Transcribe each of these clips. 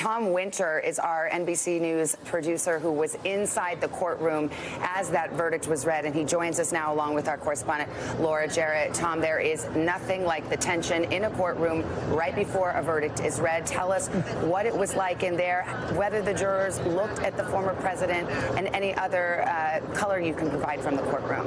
Tom Winter is our NBC News producer who was inside the courtroom as that verdict was read, and he joins us now along with our correspondent, Laura Jarrett. Tom, there is nothing like the tension in a courtroom right before a verdict is read. Tell us what it was like in there, whether the jurors looked at the former president, and any other color you can provide from the courtroom.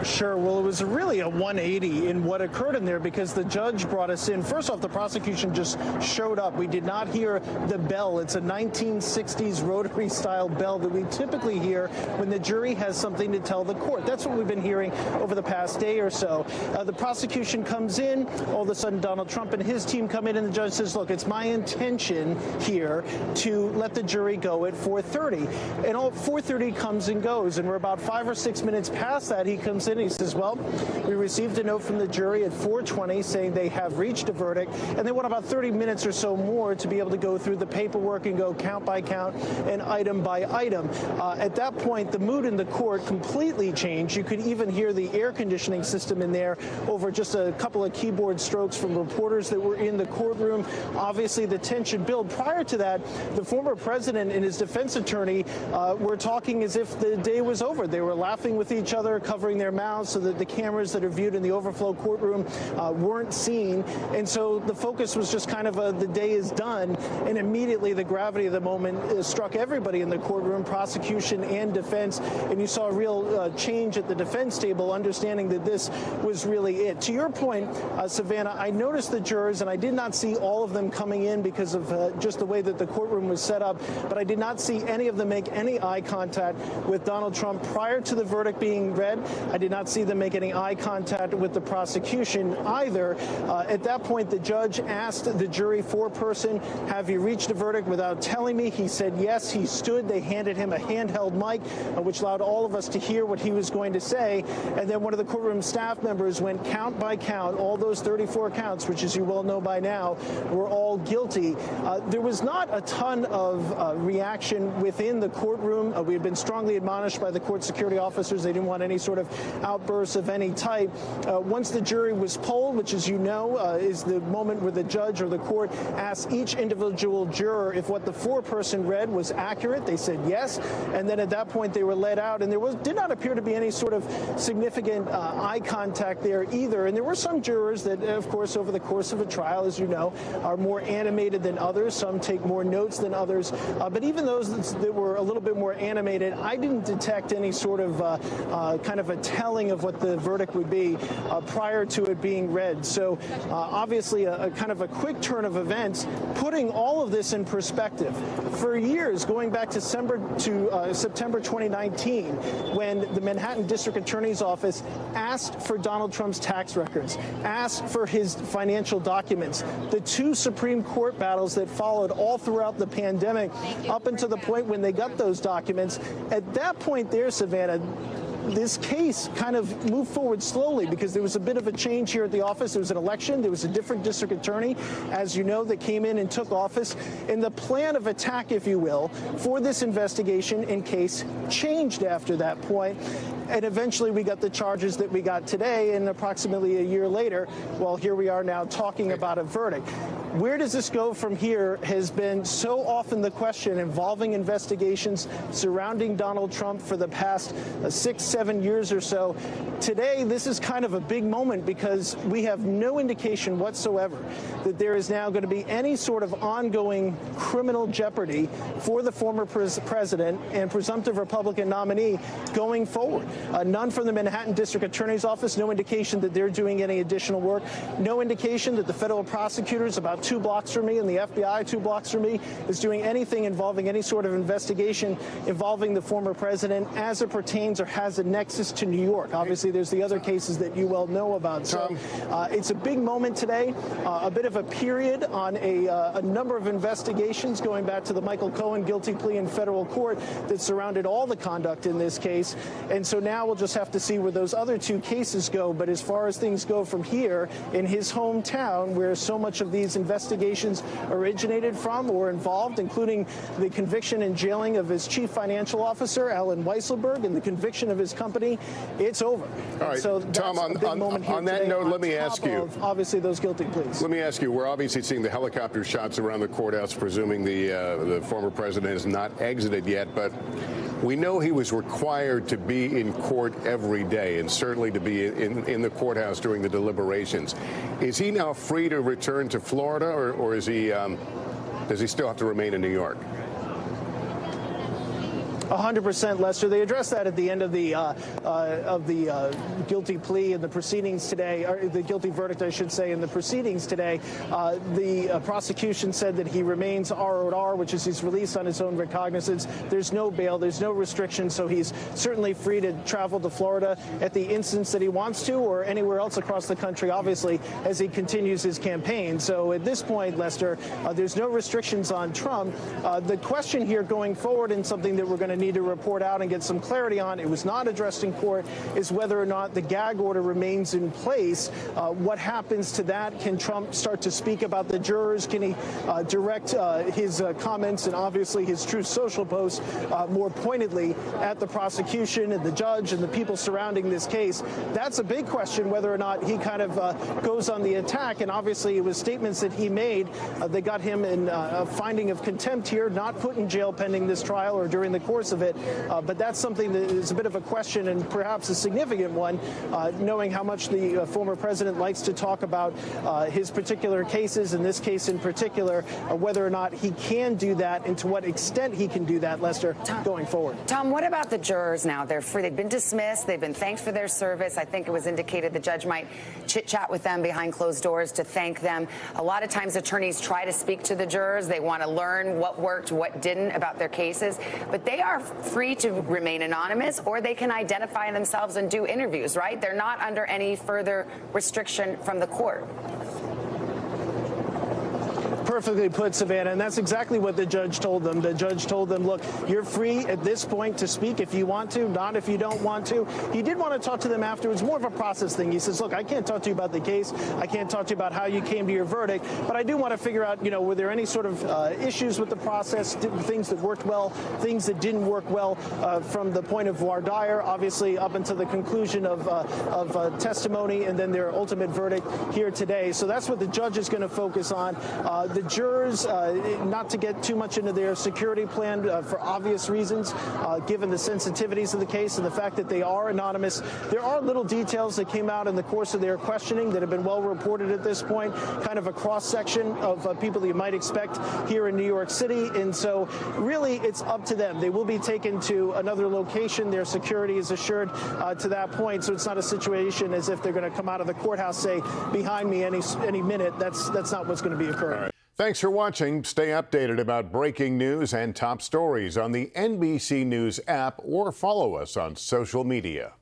Sure. Well, it was really a 180 in what occurred in there because the judge brought us in. First off, the prosecution just showed up. We did not hear the bell. It's a 1960s rotary style bell that we typically hear when the jury has something to tell the court. That's what we've been hearing over the past day or so. The prosecution comes in. All of a sudden, Donald Trump and his team come in, and the judge says, look, it's my intention here to let the jury go at 4:30. And all 4:30 comes and goes, and we're about 5 or 6 minutes past that. He comes in. He says, well, we received a note from the jury at 4:20 saying they have reached a verdict, and they want about 30 minutes or so more to be able to go through the paperwork and go count by count and item by item. At that point, the mood in the court completely changed. You could even hear the air conditioning system in there over just a couple of keyboard strokes from reporters that were in the courtroom. Obviously, the tension built. Prior to that, the former president and his defense attorney were talking as if the day was over. They were laughing with each other, covering their mouths so that the cameras that are viewed in the overflow courtroom weren't seen. And so the focus was just kind of the day is done. And immediately the gravity of the moment struck everybody in the courtroom, prosecution and defense. And you saw a real change at the defense table, understanding that this was really it. To your point, Savannah, I noticed the jurors, and I did not see all of them coming in because of just the way that the courtroom was set up. But I did not see any of them make any eye contact with Donald Trump prior to the verdict being read. I did not see them make any eye contact with the prosecution either. At that point, the judge asked the jury foreperson, have you reached a verdict without telling me? He said yes. He stood. They handed him a handheld mic, which allowed all of us to hear what he was going to say. And then one of the courtroom staff members went count by count. All those 34 counts, which as you well know by now, were all guilty. There was not a ton of reaction within the courtroom. We had been strongly admonished by the court security officers. They didn't want any sort of outbursts of any type. Once the jury was polled, which, as you know, is the moment where the judge or the court asks each individual juror if what the foreperson read was accurate. They said yes, and then at that point they were let out, and there did not appear to be any sort of significant eye contact there either. And there were some jurors that, of course, over the course of a trial, as you know, are more animated than others. Some take more notes than others. But even those that were a little bit more animated, I didn't detect any sort of kind of a telling of what the verdict would be prior to it being read. So obviously a kind of a quick turn of events, putting all of this in perspective. For years, going back to September 2019, when the Manhattan District Attorney's Office asked for Donald Trump's tax records, asked for his financial documents, the two Supreme Court battles that followed all throughout the pandemic up until the point when they got those documents, at that point there, Savannah, this case kind of moved forward slowly because there was a bit of a change here at the office. There was an election. There was a different district attorney, as you know, that came in and took office. And the plan of attack, if you will, for this investigation and case changed after that point. And eventually we got the charges that we got today, and approximately a year later, well, here we are now talking about a verdict. Where does this go from here has been so often the question involving investigations surrounding Donald Trump for the past 6-7 years or so. Today, this is kind of a big moment because we have no indication whatsoever that there is now going to be any sort of ongoing criminal jeopardy for the former president and presumptive Republican nominee going forward. None from the Manhattan District Attorney's Office, no indication that they're doing any additional work, no indication that the federal prosecutors about 2 blocks from me and the FBI 2 blocks from me is doing anything involving any sort of investigation involving the former president as it pertains or has a nexus to New York. Obviously, there's the other cases that you well know about. So it's a big moment today, a bit of a period on a number of investigations going back to the Michael Cohen guilty plea in federal court that surrounded all the conduct in this case. And so now we'll just have to see where those other 2 cases go. But as far as things go from here in his hometown, where so much of these investigations investigations originated from or involved, including the conviction and jailing of his chief financial officer, Alan Weisselberg, and the conviction of his company. It's over. All right, so Tom, on that note, let me ask you. Obviously, those guilty pleas. Let me ask you, we're obviously seeing the helicopter shots around the courthouse, presuming the former president has not exited yet, but we know he was required to be in court every day and certainly to be in the courthouse during the deliberations. Is he now free to return to Florida, or is he, does he still have to remain in New York? 100%, Lester. They addressed that at the end of the guilty plea in the proceedings today, or the guilty verdict, I should say, in the proceedings today. The prosecution said that he remains R.O.R., which is he's released on his own recognizance. There's no bail, there's no restriction, so he's certainly free to travel to Florida at the instance that he wants to, or anywhere else across the country, obviously, as he continues his campaign. So at this point, Lester, there's no restrictions on Trump. The question here going forward, and something that we're going to need to report out and get some clarity on, it was not addressed in court, is whether or not the gag order remains in place. What happens to that? Can Trump start to speak about the jurors? Can he direct his comments and obviously his Truth Social posts more pointedly at the prosecution and the judge and the people surrounding this case? That's a big question, whether or not he kind of goes on the attack. And obviously it was statements that he made that got him in a finding of contempt here, not put in jail pending this trial or during the course of it. But that's something that is a bit of a question, and perhaps a significant one, knowing how much the former president likes to talk about his particular cases, in this case in particular, whether or not he can do that and to what extent he can do that, Lester, going forward. Tom, what about the jurors now? They're free. They've been dismissed. They've been thanked for their service. I think it was indicated the judge might chit-chat with them behind closed doors to thank them. A lot of times attorneys try to speak to the jurors. They want to learn what worked, what didn't about their cases. But they are free to remain anonymous, or they can identify themselves and do interviews, right? They're not under any further restriction from the court. Perfectly put, Savannah, and that's exactly what the judge told them. The judge told them, look, you're free at this point to speak if you want to, not if you don't want to. He did want to talk to them afterwards, more of a process thing. He says, look, I can't talk to you about the case. I can't talk to you about how you came to your verdict, but I do want to figure out, were there any sort of issues with the process, things that worked well, things that didn't work well, from the point of voir dire, obviously up until the conclusion of testimony and then their ultimate verdict here today. So that's what the judge is going to focus on. The jurors, not to get too much into their security plan for obvious reasons, given the sensitivities of the case and the fact that they are anonymous. There are little details that came out in the course of their questioning that have been well reported at this point, kind of a cross-section of people that you might expect here in New York City. And so really it's up to them. They will be taken to another location. Their security is assured to that point. So it's not a situation as if they're going to come out of the courthouse, say, behind me any minute. That's not what's going to be occurring. Thanks for watching. Stay updated about breaking news and top stories on the NBC News app, or follow us on social media.